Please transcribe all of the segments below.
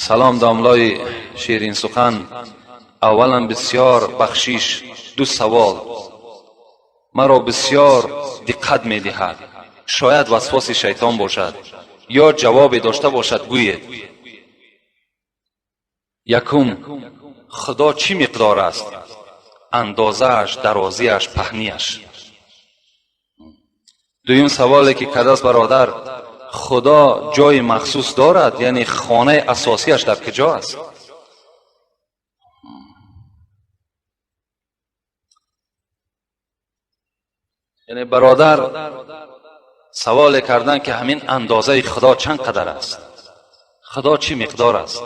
سلام داملای شیرین سخن. اولا بسیار بخشش. دو سوال مرا بسیار دقت می دهد. شاید وسواس شیطان باشد یا جواب داشته باشد. گوید یکم، خدا چی مقدار است؟ اندازه‌اش، درازیش، پهنیش. دویم سوالی که کداست برادر، خدا جای مخصوص دارد؟ یعنی خانه اساسیش در کجا است؟ یعنی برادر سوال کردن که همین اندازه خدا چند قدر است؟ خدا چی مقدار است؟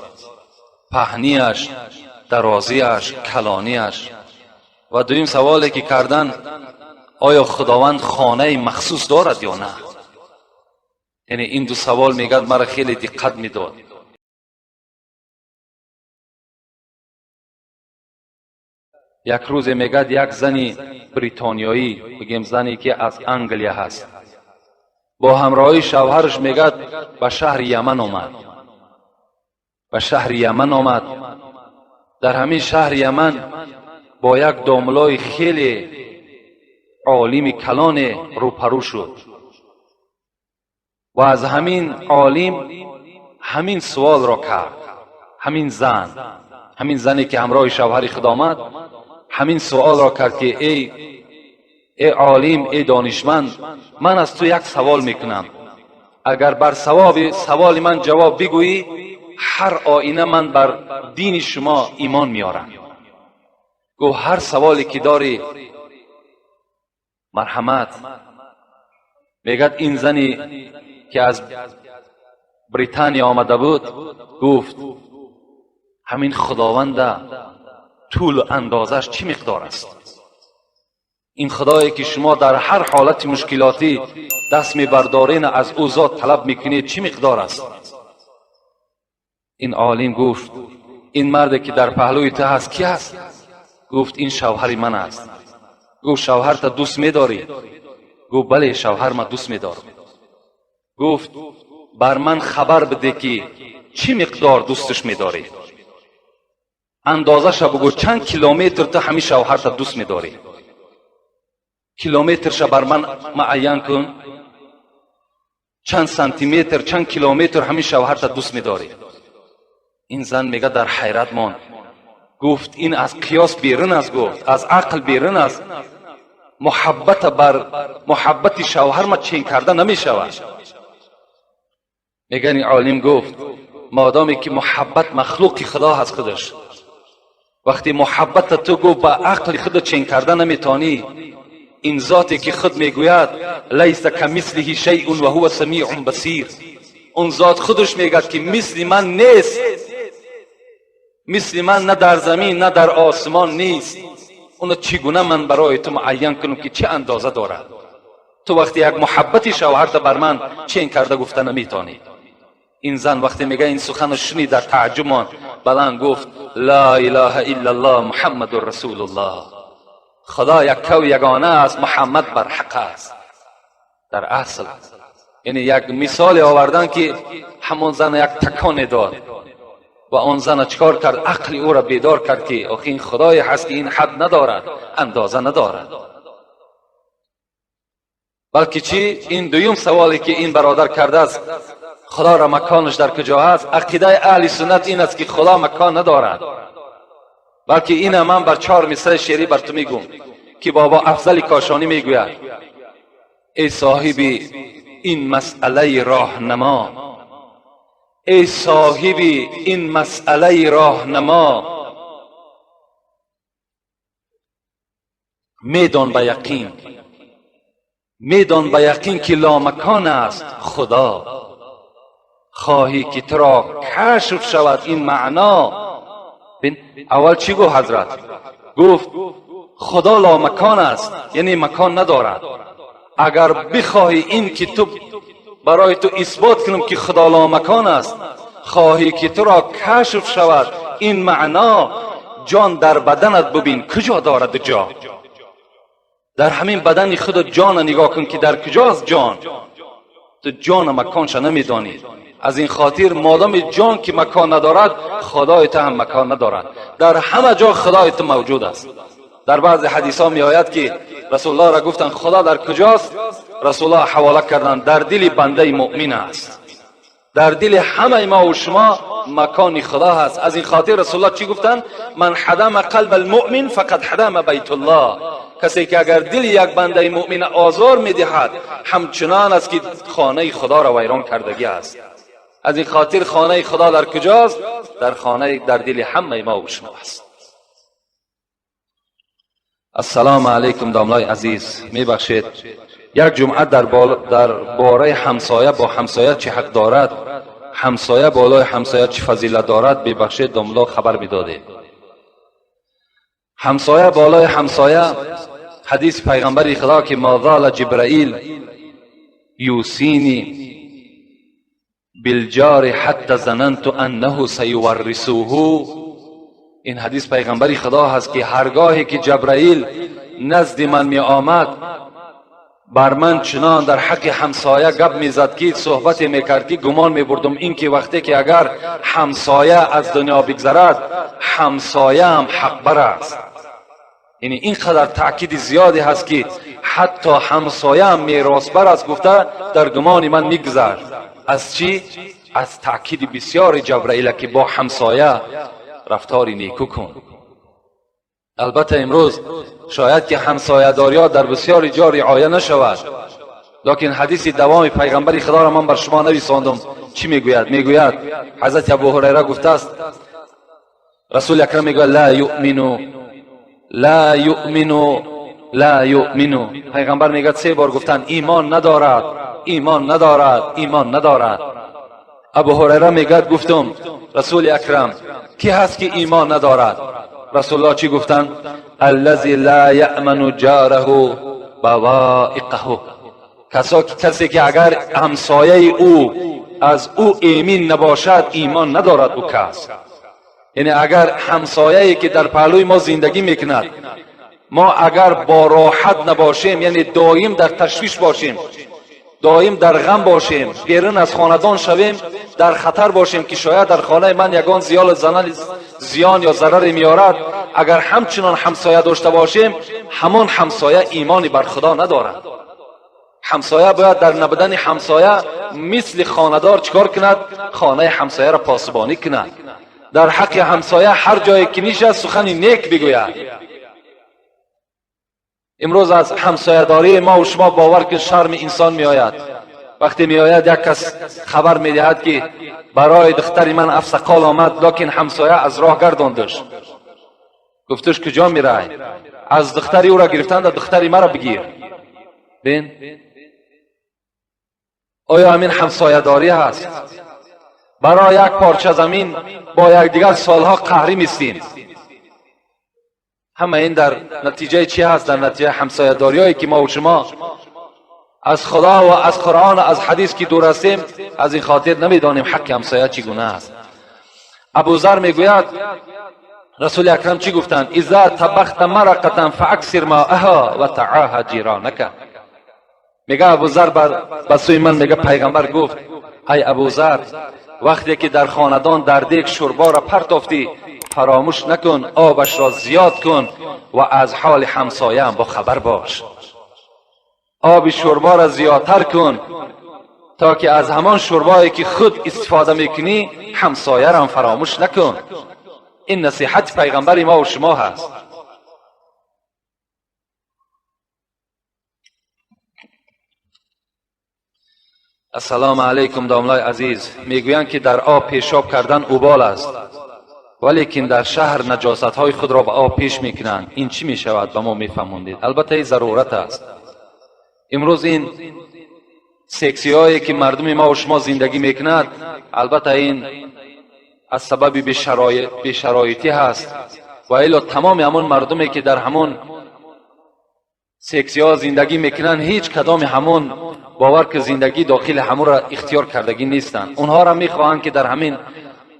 پهنیش، درازیش، کلانیش. و دویم سوالی که کردن، آیا خداوند خانه مخصوص دارد یا نه؟ یعنی این دو سوال میگد مرا خیلی دقت میداد. یک روز میگد یک زنی بریتانیایی، بگیم زنی که از انگلیا هست، با همراهی شوهرش میگد به شهر یمن آمد. به شهر یمن آمد. در همین شهر یمن با یک داملای خیلی عالم کلان روپرو شد و از همین عالم همین سوال را کرد. همین زنی که همراه شوهر خود آمد همین سوال را کرد که ای عالم، ای دانشمند، من از تو یک سوال میکنم. اگر بر سوال من جواب بگویی، هر آینه من بر دین شما ایمان میارم. گو هر سوالی که داری مرحمت. میگد این زنی که از بریتانیا آمده بود گفت همین خداوند طول و اندازش چی مقدار است؟ این خدایی که شما در هر حالت مشکلاتی دست میبردارین از او ذات طلب میکنید چی مقدار است؟ این عالم گفت این مردی که در پهلوی تو هست کی است؟ گفت این شوهر من است. گفت شوهر تا دوست میداری؟ گفت بله شوهر من دوست میدارم. گفت بر من خبر بده که چی مقدار دوستش میداری؟ اندازه شو بگو چند کیلومتر تو همین شوهر تا دوست میداری؟ کیلومترش بر من معین کن. چند سانتی متر، چند کیلومتر همین شوهر تا دوست میداری؟ این زن میگه در حیرت ماند. گفت این از قیاس بیرون است. گفت از عقل بیرون است. محبت بر محبت شوهر ما چین کرده نمی شود. میگن این عالم گفت مادامی که محبت مخلوق خدا هست خودش، وقتی محبت تو گفت با عقل خود چین کرده نمیتانی، این ذاتی که خود میگوید لیس کمثله شیء و هو سمیع بصیر، اون ذات خودش میگه که مثل من نیست. مثل من نه در زمین نه در آسمان نیست. اونو چگونه من برای تو معین کنم که چه اندازه دارد؟ تو وقتی یک محبتی شوهرت بر من چین کرده گفته نمیتانی. این زن وقتی میگه این سخن شنید در تعجب ماند، بلند گفت لا اله الا الله محمد رسول الله. خدا یک و یگانه است، محمد بر حق است. در اصل یعنی یک مثال آوردن که همون زن یک تکان داد و آن زن چکار کرد؟ عقل او را بیدار کرد که آخه این خدای هست که این حد ندارد، اندازه ندارد. بلکه چی؟ این دویم سوالی که این برادر کرده است، خدا را مکانش در کجا است؟ عقیده اهل سنت این است که خدا مکان ندارد. بلکه این من بر 4 مصرع شعری بر تو میگم که بابا افضل کاشانی میگوید ای صاحب این مسئله راهنما، ای صاحب این مسئله راهنما، میدان به یقین، میدان به یقین که لامکان است خدا. خواهی که تو را کشف شود این معنا. اول چی گفت حضرت؟ گفت خدا لامکان است، یعنی مکان ندارد. اگر بخواهی این که تو برای تو اثبات کنم که خدا لامکان است، خواهی که تو را کشف شود این معنا، جان در بدنت ببین کجا دارد جا. در همین بدن خود جان نگاه کن که در کجاست جان. تو جان مکانش نمیدانی. از این خاطر مادام جان که مکان ندارد، خدای تو هم مکان ندارد. در همه جا خدای تو موجود است. در بعض حدیث ها می آید که رسول الله را گفتن خدا در کجاست؟ رسول الله حواله کردن در دل بنده مؤمن است. در دل همه ما و شما مکان خدا هست. از این خاطر رسول الله چی گفتن؟ من حدم قلب المؤمن فقد حدم بیت الله. کسی که اگر دل یک بنده مؤمن آزار میدهد، همچنان است که خانه خدا را ویران کردگی است. از این خاطر خانه خدا در کجاست؟ در دل همه ما و شما است. السلام علیکم داملای عزیز، میبخشید یک جمعه در باره همسایه با همسایه چه حق دارد، همسایه بالای همسایه چه فضیلت دارد، ببخشید داملا خبر میدادید. همسایه بالای همسایه، حدیث پیغمبر خدا که ما زال جبرائیل یوسینی بالجار حتی ظننت انه سیورثوه، این حدیث پیغمبر خدا هست که هرگاهی که جبرائیل نزد من می آمد، بر من چنان در حق همسایه گپ میزد که صحبت میکرد که گمان میبردم این که وقتی که اگر همسایه از دنیا بگذرد، همسایه هم حق بر است. یعنی اینقدر تأکید زیادی هست که حتی همسایه هم میراث بر است گفته در گمان من میگذر. از چی؟ از تأکید بسیار جبرائیل که با همسایه رفتاری نیکو کن. البته امروز شاید که همسایه داری در بسیاری جا رعایت نشود، لیکن حدیث دوام پیغمبر خدا را من بر شما نویساندم. چی میگوید؟ میگوید حضرت ابو هریره گفته است رسول اکرم میگوید لا یؤمنو لا یؤمنو لا یؤمنو. پیغمبر میگه 3 بار گفتن ایمان ندارد، ایمان ندارد، ایمان ندارد. ابو هریره میگه گفتم رسول اکرم کی هست که ایمان ندارد؟ رسول الله چی گفتن؟ الذی لا یأمن جاره بوائقه. کسی که اگر همسایه او از او ایمن نباشد، ایمان ندارد او کس. یعنی اگر همسایه‌ای که در پهلوی ما زندگی میکند، ما اگر با راحت نباشیم، یعنی دائم در تشویش باشیم، دائم در غم باشیم، بیرون از خاندان شویم، در خطر باشیم که شاید در خانه من یگان زیان یا ضرری میارد، اگر همچنان همسایه داشته باشیم، همان همسایه ایمانی بر خدا ندارد. همسایه باید در نبودن همسایه مثل خاندار چکار کند؟ خانه همسایه را پاسبانی کند. در حق همسایه هر جایی که میشه سخن نیک بگوید. امروز از همسایه داری ما و شما باور که شرم انسان می آید. وقتی می آید یک کس خبر می دهد که برای دختری من افسقال آمد، لیکن همسایه از راه گرداندش. گفتش کجا می رای؟ از دختری او را گرفتند، دختری مرا بگیر. بین آیا همین همسایه داری هست؟ برای یک پارچه زمین با یک دیگر سالها قهری میستیم. همه این در نتیجه چی هست؟ در نتیجه همسایه داریایی که ما و شما از خدا و از قرآن و از حدیث که دور هستیم، از این خاطر نمیدانیم حق همسایه چگونه است. ابو ذر میگوید رسول اکرم چی گفتند؟ اذا طبخت مرقه فاکثر ماءها و تعاهد جیرانک. میگه ابو ذر به سوی من میگه پیغمبر گفت ای ابو ذر، وقتی که در خاندان در دیگ شوربا را پرتافتی، فراموش نکن آبش را زیاد کن و از حال همسایه هم با خبر باش. آب شوربا را زیادتر کن تا که از همان شوربایی که خود استفاده میکنی همسایه را هم فراموش نکن. این نصیحت پیغمبر ما و شما هست. السلام علیکم داملای عزیز، میگویند که در آب پیشاب کردن اوبال است، ولیکن در شهر نجاست های خود را به آب پیش میکنند. این چی میشود؟ به ما میفهموندید؟ البته این ضرورت است. امروز این سکسی هایی که مردم ما و شما زندگی میکنند، البته این از سبب بیشرایطی هست، و الا تمام همون مردمی که در همون سکسی ها زندگی میکنند، هیچ کدام همون باور که زندگی داخل همون را اختیار کردگی نیستند. اونها را میخواهند که در همین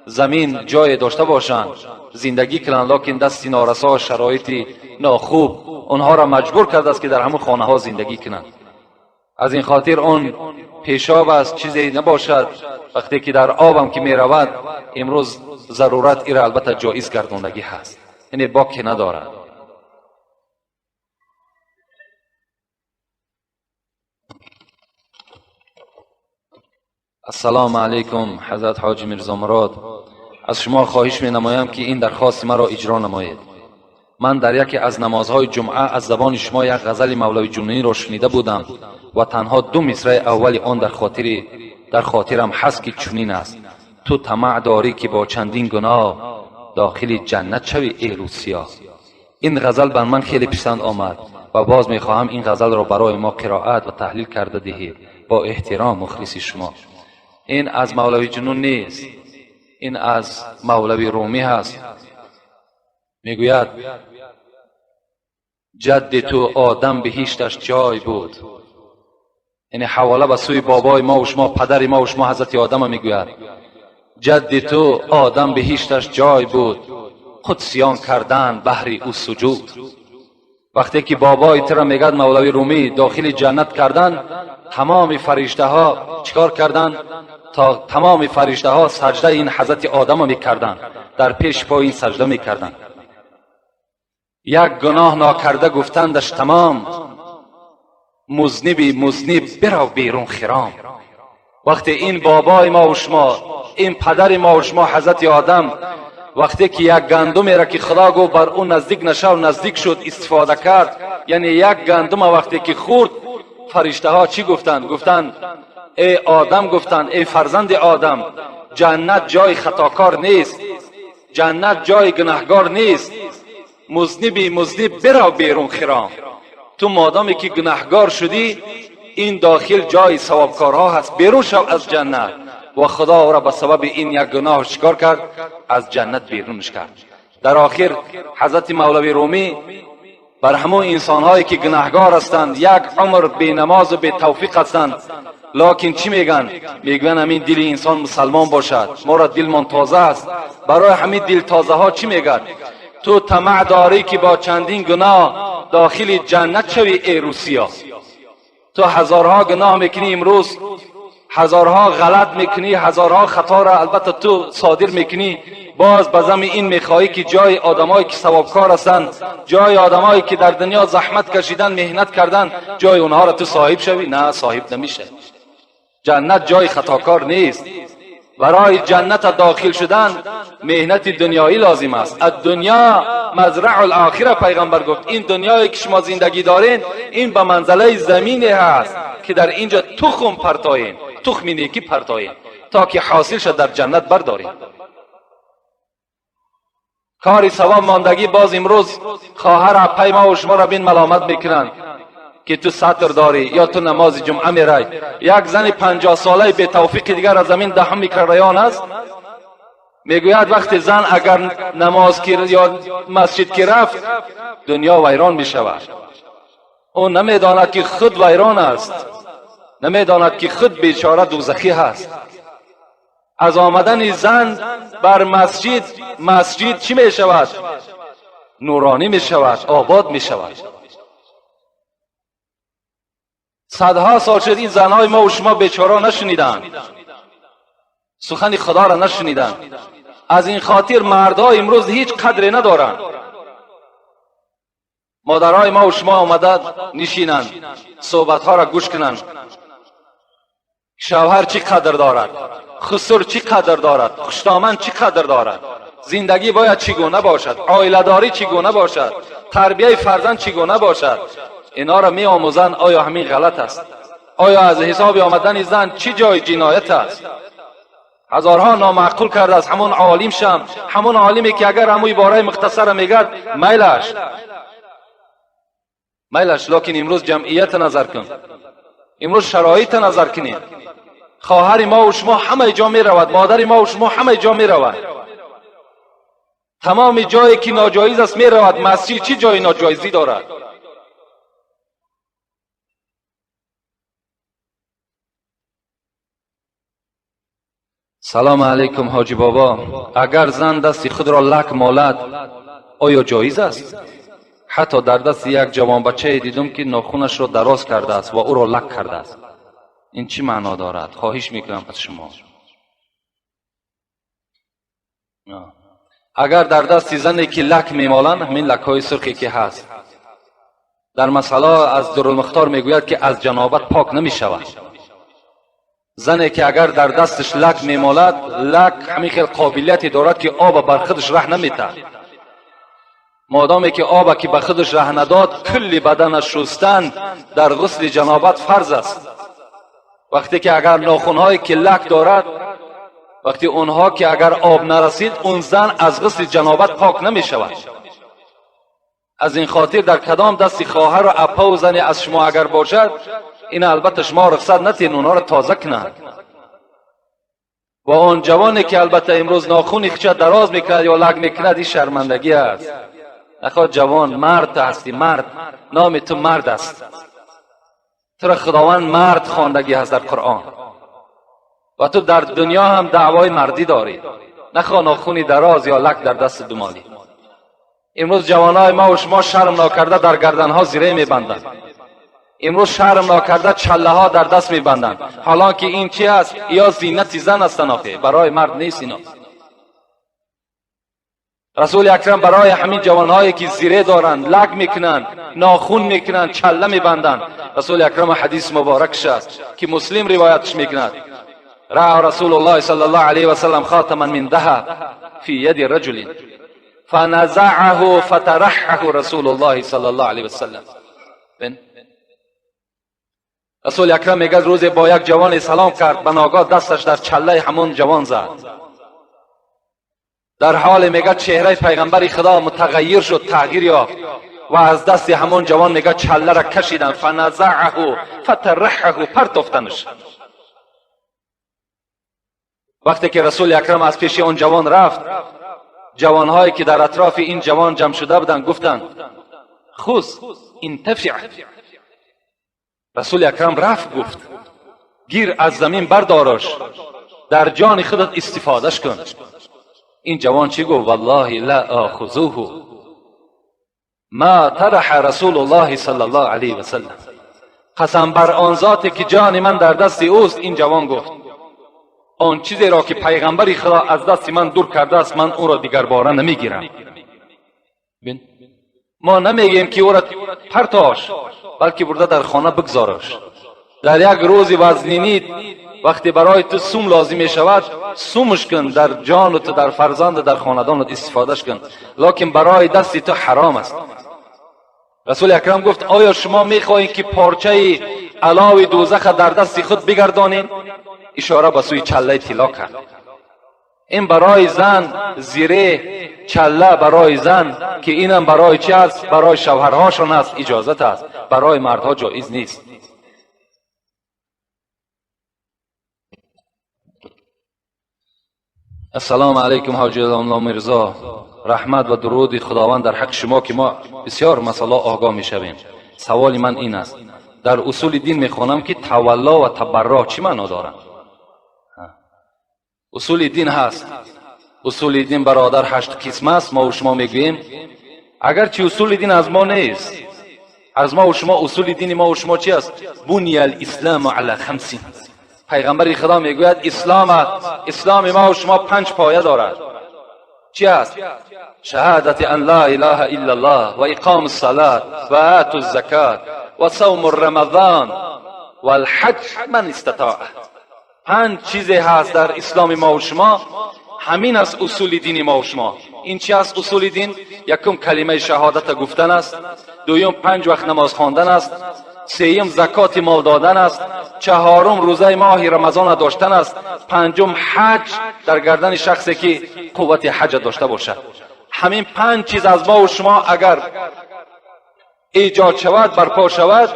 زمین جای داشته باشند، زندگی کنند، لیکن دست نارسا، شرایطی ناخوب اونها را مجبور کرده است که در همون خانه ها زندگی کنند. از این خاطر اون پیشاب است چیزی نباشد، وقتی که در آبم که می رود امروز ضرورت ایره البته جایز گرداندگی هست، یعنی باکی ندارد. السلام علیکم حضرت حاجی میرزا مراد، از شما خواهش می نمایم که این درخواست مرا اجرا نمایید. من در یکی از نمازهای جمعه از زبان شما یک غزل مولوی جنونی را شنیده بودم و تنها 2 مصرع اول آن در خاطرم هست که چنین است: تو طمع داری که با چندین گناه داخل جنت شوی ای روسیا. این غزل بر من خیلی پسند آمد و باز می خواهم این غزل را برای ما قرائت و تحلیل کرده دهید. با احترام مخلص شما. این از مولوی جنون نیست، این از مولوی رومی هست. میگوید جد تو آدم بهشتش جای بود، یعنی حواله به سوی بابای ما و شما، پدر ما و شما حضرت آدم میگوید جد تو آدم بهشتش جای بود، قدسیان کردن بهر او سجود. وقتی که بابای ترا میگد مولوی رومی داخل جنت کردن، تمام فرشته ها چیکار کردن؟ تا تمام فرشته ها سجده این حضرت آدم میکردن، در پیش پای این سجده میکردن. یک گناه ناکرده گفتندش تمام، مذنبی مذنب برو بیرون خرام. وقتی این بابای ما و شما، این پدر ما و شما حضرت آدم، وقتی که یک گندم را که خدا گفت بر اون نزدیک نشو نزدیک شد استفاده کرد، یعنی یک گندم وقتی که خورد، فرشته ها چی گفتند؟ گفتند ای آدم، گفتند ای فرزند آدم، جنت جای خطاکار نیست، جنت جای گناهگار نیست، مذنبی مذنب برو بیرون خرام. تو مادامی که گناهگار شدی، این داخل جای ثوابکارها هست، بیرون شو از جنت. و خدا او را به سبب این یک گناه چیکار کرد؟ از جنت بیرونش کرد. در آخر حضرت مولوی رومی بر همون انسانهایی که گناهگار هستند، یک عمر بی نماز و بی توفیق هستند، لکن چی میگن؟ میگن همین دل انسان مسلمان باشد، ما را دلمان تازه است. برای همین دل تازه ها چی میگن؟ تو طمع داری که با چندین گناه داخل جنت شوی ای روسیا. تو هزارها گناه میکنی امروز، هزارها غلط میکنی، هزارها خطا را البته تو صادر میکنی، باز بزم این میخواهی که جای آدمایی که ثوابکار هستند، جای آدمایی که در دنیا زحمت کشیدن، مهنت کردن، جای اونها را تو صاحب شوی؟ نه، صاحب نمیشه. جنت جای خطاکار نیست. برای جنت داخل شدن مهنت دنیایی لازم است. الدنیا مزرع الاخره، پیغمبر گفت این دنیایی که شما زندگی دارین، این به منزله زمینی هست که در اینجا تخم پرتایین، تخم نیکی پرتایین تا که حاصل شد در جنت بردارین. کاری ثواب ماندگی باز امروز خواهر اپای ما و شما را بین ملامت میکنند که تو سطر داری یا تو نماز جمعه میرای. یک زن 50 ساله به توفیق دیگر از زمین دهم میکردیان است، میگوید وقتی زن اگر نماز یا مسجد کی رفت، دنیا ویران میشود. اون نمیداند که خود ویران است، نمیداند که خود بیچاره دوزخی هست. از آمدن زن بر مسجد چی میشود؟ نورانی میشود، آباد میشود. صدها سال شد این زنهای ما و شما بیچاره نشنیدن، سخن خدا را نشنیدن. از این خاطر مردها امروز هیچ قدری ندارن. مادرای ما و شما آمده نشینند، صحبتها را گوش کنند. شوهر چی قدر دارد، خسر چی قدر دارد، خوشتامن چی قدر دارد، زندگی باید چگونه باشد، عائله داری چگونه باشد، تربیه فرزند چگونه باشد، اینا را می آموزند. آیا همین غلط است؟ آیا از حساب آمدن زن چی جای جنایت است؟ هزارها نامعقول کرده است. همون عالم شم، همون عالمی که اگر هموی باره مختصر میگد میلش، لکن امروز جمعیت نظر کن، امروز شرایط نظر کنید. خواهر ما و شما همه جا می رود، مادر ما و شما همه جا می رود، تمام جایی که ناجایز است می رود. مسجد چی جای ناجایزی دارد؟ سلام علیکم حاجی بابا، اگر زن دست خود را لک مالد آیا جایز است؟ حتی در دست یک جوان بچه دیدم که ناخونش را دراز کرده است و او را لک کرده است. این چی معنا دارد؟ خواهش میکنم از شما، اگر در دست زنی که لک میمالند، همین لک‌های سرخی که هست در مسئله از درالمختار میگوید که از جنابت پاک نمیشود. زنی که اگر در دستش لک میمالد، لک همین خیلی قابلیتی دارد که آب بر خودش ره نمیده. مادامی که آب که به خودش ره نداد، کل بدنش شستن در غسل جنابت فرض است. وقتی که اگر ناخن‌های که لک دارد، وقتی اونها که اگر آب نرسید، اون زن از غسل جنابت پاک نمی شود. از این خاطر در کدام دستی خواهر و اپا و زنی از شما اگر باشد، این البته شما رخصت نتین اونها را تازه کنند. و اون جوانی که البته امروز ناخونی خودش دراز میکند یا لگ میکند، این شرمندگی است. نخواد جوان، مرد هستی، مرد، نام تو مرد است. تو را خداوند مرد خواندگی هست در قرآن و تو در دنیا هم دعوای مردی داری. نخواه ناخونی دراز یا لک در دست دمالی. امروز جوانای ما و شما شرم ناکرده در گردنها زیره میبندند. امروز شرم ناکرده چله ها در دست میبندند، حالا که این چی است؟ یا زینت زن است، برای مرد نیست. اینا رسول اکرم برای همین جوانهایی که زیره دارند، لک میکنند، ناخون میکنند، چله میبندند، رسول اکرم حدیث مبارک شد که مسلم روایتش میکند: رأى رسول الله صلی الله علیه و سلم خاتما من ذهب فی ید رجل فنزعه فترحه رسول الله صلی الله علیه و سلم. رسول اکرم میگه روز با یک جوان سلام کرد، به ناگاه دستش در چله همون جوان زد. در حال میگه چهره پیغمبر خدا متغیر شد، تغییر یافت و از دست همون جوان میگه چله را کشیدن، فنزعه فترحه، پرتافتنش. وقتی که رسول اکرم از پیش اون جوان رفت، جوانهایی که در اطراف این جوان جمع شده بودند گفتند: خذ انتفع. رسول اکرم رفت گفت: گیر از زمین بردارش، در جان خودت استفادهش کن. این جوان چی گفت؟ والله لا آخذوه ما طرح رسول الله صلی الله علیه و سلم. قسم بر آن ذاتی که جان من در دست اوست، این جوان گفت آن چیزی را که پیغمبر خدا از دست من دور کرده است، من او را دیگر باره نمیگیرم. ما نمیگیم که او را پرتاش، بلکه برده در خانه بگذارش. در یک روز وزنینی وقتی برای تو سوم لازم می شود، سومش کن، در جانت، در فرزند، در خاندانت استفادهش کن، لکن برای دست تو حرام است. رسول اکرم گفت: آیا شما میخواهید که پارچه علاوه دوزخ در دست خود بگردانید؟ اشاره به سوی چله طلا کرد. این برای زن زیره چله برای زن که اینم برای چی است؟ برای شوهرهاشون است، اجازت است، برای مردها جایز نیست. السلام علیکم حاجی الله مرزا. رحمت و درود خداوند در حق شما که ما بسیار مسئله آگاه میشویم. سوال من این است: در اصول دین میخوانم که تولا و تبرع چی معنا دارند؟ اصول دین هست. اصول دین برادر 8 قسم است. ما و شما میگوییم اگرچه اصول دین از ما نیست، از ما و شما اصول دین ما و شما چی است؟ بنی الاسلام علی 5. پیغمبر خدا میگوید اسلام ما و شما 5 پایه دارد. چی است؟ شهادت ان لا اله الا الله و اقام الصلاة و آت الزکات و صوم رمضان و الحج من استطاع. 5 چیزی هست در اسلام ما و شما، همین است اصول دین ما و شما. این چی است اصول دین؟ یکم کلمه شهادت گفتن است، دوم 5 وقت نماز خواندن است، سوم زکات مال دادن است، چهارم روزه ماه رمضان داشتن است، پنجم حج در گردن شخصی که قوت حج داشته باشد. همین 5 چیز از ما و شما اگر ایجاد شود، برپا شود،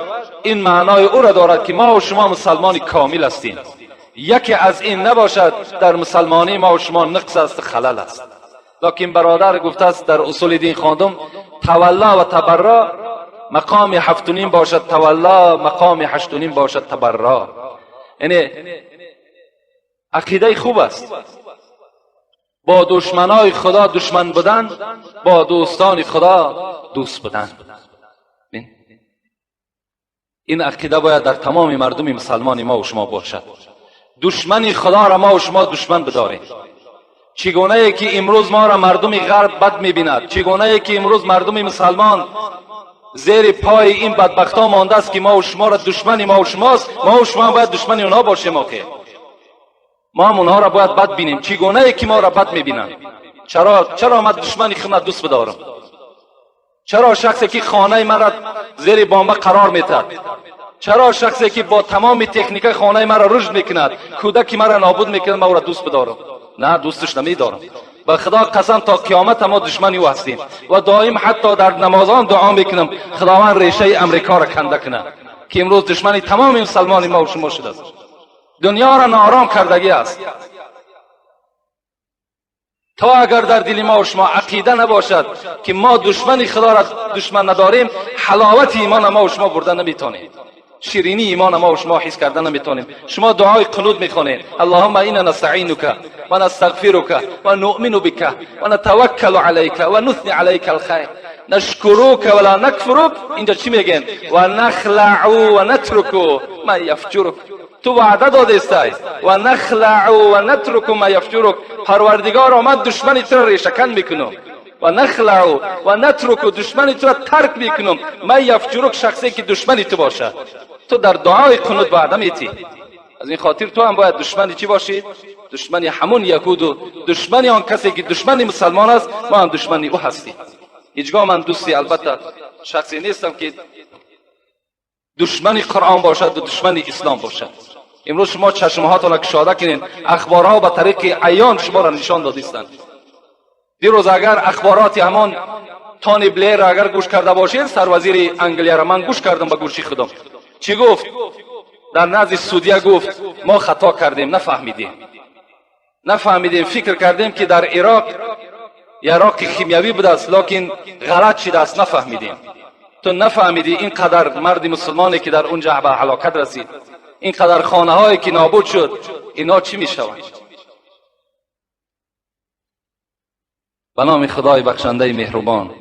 این معنای او را دارد که ما و شما مسلمان کامل هستیم. یکی از این نباشد، در مسلمانی ما و شما نقص است، خلل است. لکن برادر گفته است در اصول دین خواندم تولا و تبرع مقام 7.5 باشد، تولا مقام 8.5 باشد تبرع. یعنی عقیده خوب است. با دشمنای خدا دشمن بودن، با دوستان خدا دوست بودن. این عقیده باید در تمام مردم مسلمان ما و شما باشد. دشمن خدا را ما و شما دشمن بداریم. چگونه ای که امروز ما را مردم غرب بد میبیند، چگونه ای که امروز مردم مسلمان زیر پای این بدبختا مانده است که ما و شما را دشمن ما و شماست، ما و شما باید دشمن اونها باشیم. آخه ما هم اونها را باید بد بینیم. چگونه ای که ما را بد میبینند؟ چرا من دشمن خودم دوست بدارم؟ چرا شخصی که خانه مرا زیر بمب قرار میدهد، چرا شخصی که با تمام تکنیک خانه مرا رشد میکند، کودک مرا نابود میکند، ما او را دوست بدارم؟ نه، دوستش نمیدارم. به خدا قسم تا قیامت ما دشمنی او هستیم و دائم حتی در نمازان دعا میکنم خداوند ریشه امریکا را کنده کنه که امروز دشمنی تمام مسلمان ما و شما شده است. دنیا را ناآرام کردگی است. تا اگر در دل ما و شما عقیده نباشد که ما دشمن خدا را دشمن نداریم، حلاوت ایمان ما و شما برده نمیتونیم، شیرینی ایمان ما و شما حس کرده نمیتونیم. شما دعای قنوت میخونید: اللهم انا نستعینک و نستغفرک و نؤمن بک و نتوکل علیک و نثنی علیک الخیر نشکرک ولا نکفرک. اینجا چی میگن؟ و نخلع و نترک ما یفجرک. تو وعده داده استی و نخلع و نترک ما یفجرک. پروردگار آمد دشمنی تو را ریشه کن میکنم و نخلع و نترک، دشمنی تو را ترک میکنم. ما یفجرک، شخصی که دشمنی تو باشه. تو در دعای قنوت وعده میتی. از این خاطر تو هم باید دشمنی چی باشی؟ دشمنی همون یهود و دشمنی آن کسی که دشمنی مسلمان است. ما هم دشمنی او هستیم. هیچگاه من دوستی البته شخصی نیستم که دشمنی قرآن باشد و دشمنی اسلام باشد. امروز شما چشمهاتون را گشاده کنین، اخبارها به طریق عیان شما را نشان دادیستند. دیروز اگر اخبارات همان تونی بلیر را اگر گوش کرده باشید، سروزیر انگلیا را من گوش کردم به گوشی خودم. چی گفت؟ در نزد سعودیه گفت ما خطا کردیم، نفهمیدیم، فکر کردیم که در عراق کیمیاوی بوده است، لکن غلط شده است، نفهمیدیم. تو نفهمیدی اینقدر مرد مسلمانی که در اونجا به هلاکت رسید، اینقدر خانه هایی که نابود شد، اینا چی می شوند؟ به نام خدای بخشنده مهربان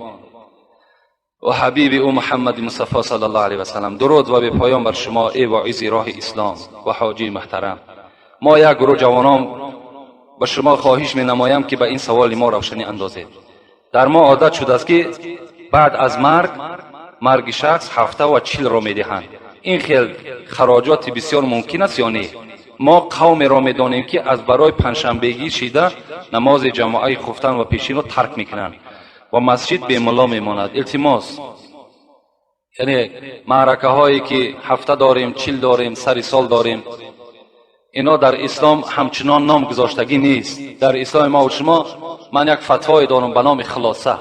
و حبیب او محمد مصطفی صلی الله علیه و سلم، درود و به پایان بر شما ای واعظ راه اسلام و حاجی محترم. ما یک گروه جوانان به شما خواهش می نمایم که به این سوال ما روشنی اندازید. در ما عادت شده است که بعد از مرگ شخص 740 را می دهند. این خیلی خراجات بسیار ممکن است یا نه؟ ما قوم را می دانیم که از برای پنجشنبگی شیده نماز جماعه خفتن و پیشین را ترک میکنند و مسجد به ملا میماند. التماس، یعنی معرکه هایی که هفته داریم، 40 داریم، سر سال داریم، اینا در اسلام همچنان نام گذاشتگی نیست. در اسلام ما و شما من یک فتوای دارم به نام خلاصه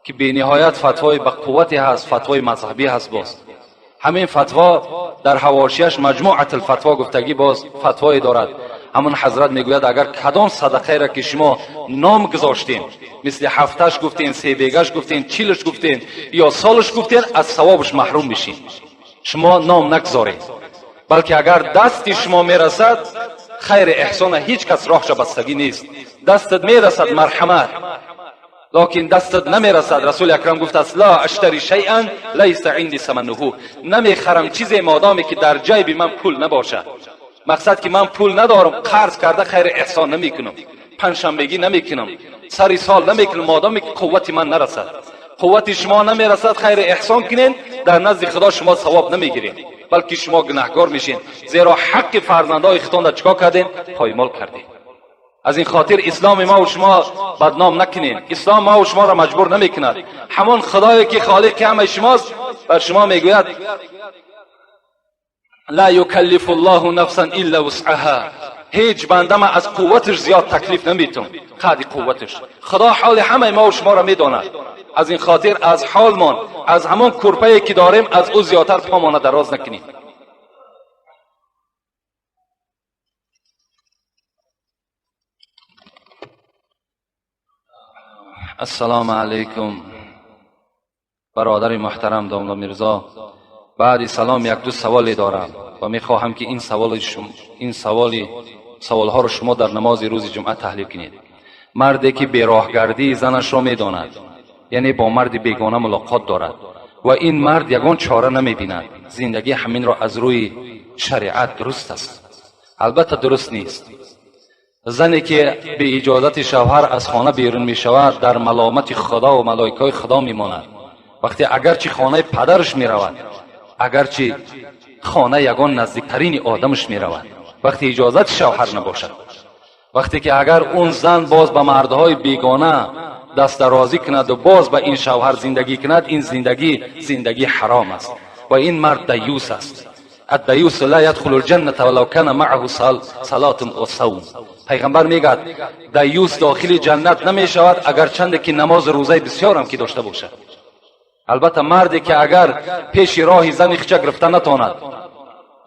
که به نهایت فتوای با قوتی هست، فتوای مذهبی هست. باز همین فتوا در حواشیش مجموعه الفتوا گفتگی باز فتوای دارد. همون حضرت میگوید اگر کدام صدقه را که شما نام گذاشتین، مثل هفتش گفتین، سه بیگش گفتین، 40ش گفتین یا سالش گفتین، از ثوابش محروم میشین. شما نام نگذارید، بلکه اگر دست شما میرسد خیر احسان هیچ کس راهش بستگی نیست. دستت میرسد مرحمت، لکن دستت نمیرسد. رسول اکرم گفت است لا اشتری شیئا لیس عندي ثمنه، نمیخرم چیزی مادامی که در جیب من پول نباشه. مقصد که من پول ندارم، قرض کرده خیر احسان نمیکنم، پنجشنبگی نمیکنم، سری سال نمیکنم، مادامی که قوت من نرسد. قوت شما نمیرسد، خیر احسان کنین، در نزد خدا شما ثواب نمیگیرین، بلکه شما گناهکار میشین، زیرا حق فرزندای خودتان را چیکار کردین؟ پایمال کردین. از این خاطر اسلام ما و شما بدنام نکنین. اسلام ما و شما را مجبور نمیکند. همون خدایی که خالق همه شماست بر شما میگوید لا یکلف الله نفسا الا وسعها، هیچ بنده ما از قوتش زیاد تکلیف نمیتون، قدر قوتش. خدا حال همه ما و شما را میداند. از این خاطر از حالمان، از همون کرپایی که داریم، از او زیادتر پامان دراز نکنیم. السلام علیکم برادر محترم داملا میرزا. بعد سلام یک دو سوالی دارم و میخواهم که این سوالها رو شما در نماز روز جمعه تحلیل کنید. مردی که بیراهگردی زنش را میداند، یعنی با مرد بیگانه ملاقات دارد و این مرد یگان چاره نمیبیند، زندگی همین را از روی شریعت درست است. البته درست نیست. زنی که به اجازت شوهر از خانه بیرون می شود در ملامت خدا و ملائکه خدا می ماند. وقتی اگرچه خانه پدرش می رود، اگرچه خانه یگان نزدیکترین آدمش می رود، وقتی اجازت شوهر نباشد، وقتی که اگر اون زن باز به مردهای بیگانه دست درازی کند و باز به این شوهر زندگی کند، این زندگی حرام است و این مرد دیوس است. الدیوس لا يدخل الجنه ولو كان معه صلاه و صوم. پیغمبر میگه دیوس داخل جنت نمی شود اگر چند که نماز روزه بسیار هم که داشته باشد. البته مردی که اگر پیش راه زن خچه گرفته نتواند،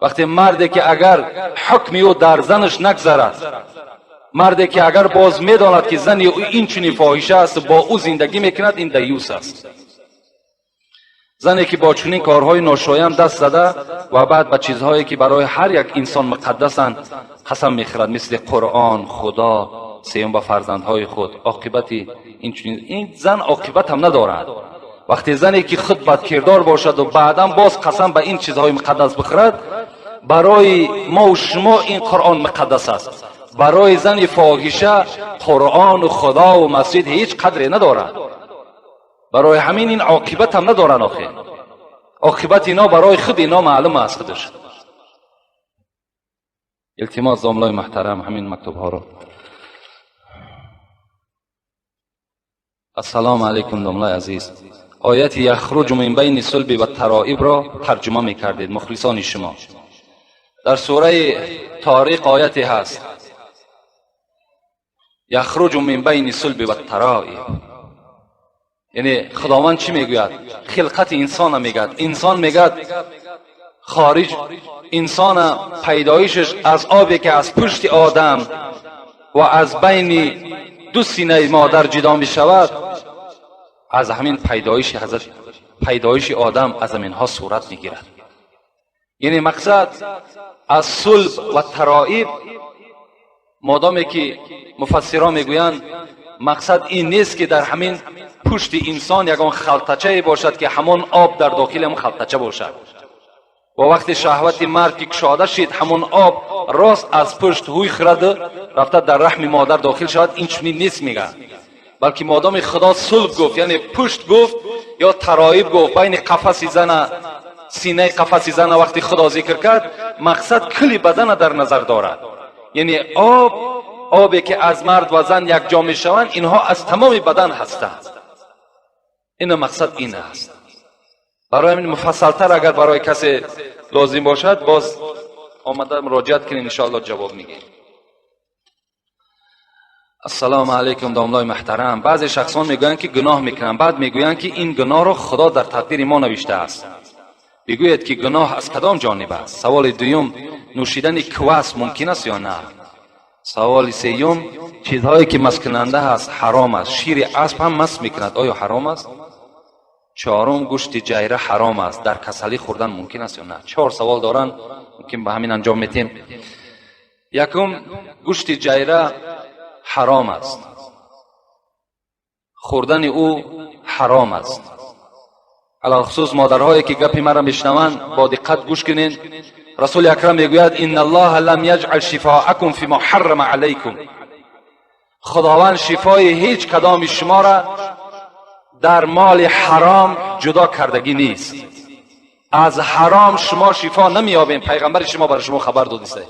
وقتی مردی که اگر حکمی او در زنش نگذرد، مردی که اگر باز میداند که زن او این چنین فاحشه است با او زندگی میکند، این دیوس است. زنی که با چنین کارهای ناشایان دست زده و بعد به چیزهایی که برای هر یک انسان مقدسند قسم میخورد، مثل قرآن، خدا، سیوم به فرزندهای خود، عاقبت این زن عاقبت هم ندارد. وقتی زنی که خود بدکردار باشد و بعدا باز قسم به این چیزهای مقدس بخورد، برای ما و شما این قرآن مقدس است. برای زن فاحشه قرآن و خدا و مسجد هیچ قدری ندارد. برای همین این عاقبت هم ندارن. عاقبت اینا برای خود اینا معلوم است خودش. التماس زاملای محترم همین مکتوب ها رو. السلام علیکم زاملای عزیز. آیت یخرج من بین صلب و ترائب را ترجمه میکردید مخلصان شما. در سوره طارق آیتی هست یخرج من بین صلب و ترائب، یعنی خداوند چی میگوید؟ خلقت انسان میگد. انسان میگد خارج، انسان پیدایشش از آبی که از پشت آدم و از بین دو سینه مادر جدا می شود، از همین پیدایش آدم از همین ها صورت میگیرد. یعنی مقصد از صلب و ترائب، مادامی که مفسران میگویند مقصد این نیست که در همین پشت انسان یگان خلطچه باشد که همون آب در داخل هم خلطچه باشد و وقتی شهوت مرد که کشاده شد همون آب راست از پشت هوی خورده رفته در رحم مادر داخل شود. این چنین نیست میگه، بلکه مادام خدا صلب گفت یعنی پشت گفت یا ترائب گفت، بین قفس زن، سینه قفس زن وقتی خدا ذکر کرد، مقصد کل بدن در نظر دارد. یعنی آبی که از مرد و زن یک جا می شوند اینها از تمام بدن هستند. این مقصد این است. برای همین مفصلتر اگر برای کسی لازم باشد باز آمده مراجعت کنین، انشاءالله جواب میگیم. السلام علیکم داملای محترم. بعضی شخصان میگویند که گناه میکنند، بعد میگویند که این گناه را خدا در تقدیر ما نوشته است. بگوید که گناه از کدام جانب است؟ سوال دوم، نوشیدن کواس ممکن است یا نه؟ سوال سوم، چیزهایی که مست کننده است حرام است. شیر اسب هم مست میکند، آیا حرام است؟ چهارم، گوشت جیره حرام است، در کسلی خوردن ممکن است یا نه؟ 4 سوال دارن، ممکن به همین انجام میتیم. یکم، گوشت جیره حرام است، خوردن او حرام است. علی خصوص مادرهایی که گپی مرا میشنوند با دقت گوش کنین. رسول اکرم میگوید ان الله لم یجعل شفاءکم فی ما حرم علیکم. خداوند شفای هیچ کدام شما را در مال حرام جدا کردگی نیست. از حرام شما شفا نمیابین. پیغمبر شما برای شما خبر داده.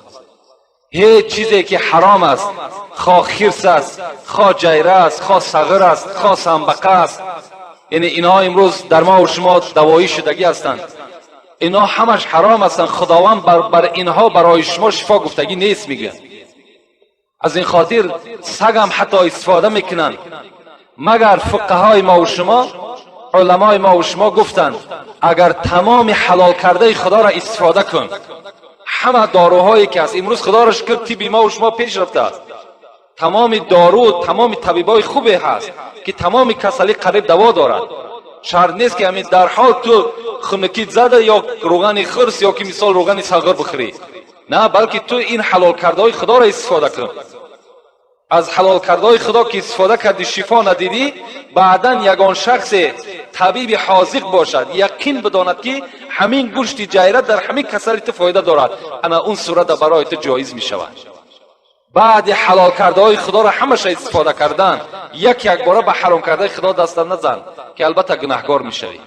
هیچ چیزی که حرام است، خواه خرس است، خواه جیره است، خواه صغر است، خواه سنبقه است، یعنی اینها امروز در ما و شما دوایی شدگی هستند، اینها همش حرام هستند. خداوند بر اینها برای شما شفا گفتگی نیست میگه. از این خاطر سگ هم حتی استفاده میکنن، مگر فقهای ما و شما، علمای ما و شما گفتند اگر تمام حلال کرده خدا را استفاده کن، همه داروهایی که از امروز خدا را شکر طب ما و شما پیش رفته است، تمام دارو، تمام طبیبای خوبی هست که تمام کسلی قریب دوا دارد. شرط نیست که همین در حال تو خونکیت زده یا روغن خرس یا که مثال روغن صغر بخوری، نه، بلکه تو این حلال کرده های خدا را استفاده کن. از حلال کردهای خدا که استفاده کردی شفا ندیدی، بعدا یگان شخص طبیب حاذق باشد یقین بداند که همین گوشت جیره در همین کسلیت فایده دارد، انا اون صورت برای تو جایز می شود. بعد حلال کردهای خدا را همش استفاده کردن، یک باره به حرام کرده خدا دست نزن که البته گناهکار می شوی.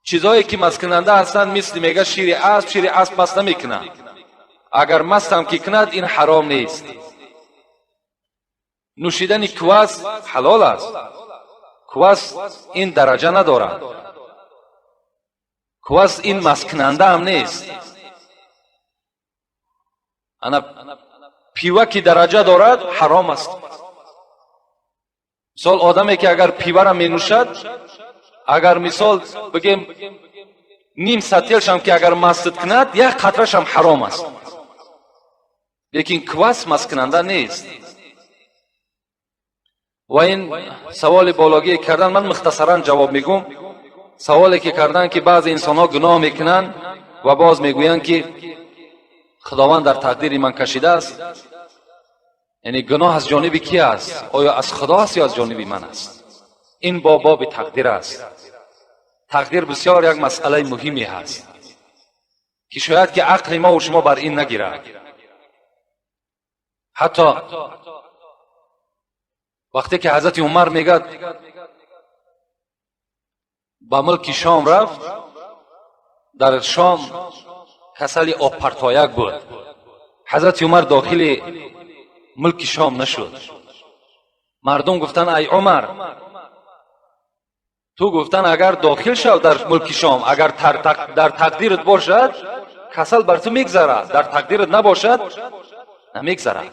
چیزایی که مست کننده هستند مثل میگه شیر اسب مست نمیکنه، اگر مست هم که کند این حرام نیست. نوشیدن کواس حلال است، کواس این درجه ندارد، کواس این مست کننده هم نیست. انا پیوه که درجه دارد حرام است. مثال آدمی که اگر پیوه را می نوشد، اگر مثال بگیم نیم سطیلش هم که اگر مست کند یک قطرش هم حرام است، لیکن کواس مست کننده نیست. و این سوال بالاگی کردن من مختصرا جواب میگم. سوالی که کردن که بعض انسان ها گناه میکنن و باز میگویند که خداوند در تقدیر من کشیده است، یعنی گناه از جانب کی است؟ آیا از خدا است یا از جانب من است؟ این باب تقدیر است. تقدیر بسیار یک مسئله مهمی هست که شاید که عقل ما و شما بر این نگیرد. حتی وقتی که حضرت عمر میگه با ملک شام رفت، در شام کسل آب پرتایک بود، حضرت عمر داخل ملک شام نشد. مردم گفتن ای عمر، تو گفتن اگر داخل شو در ملک شام، اگر در تقدیرت باشد کسل بر تو میگذره، در تقدیرت نباشد نمیگذره.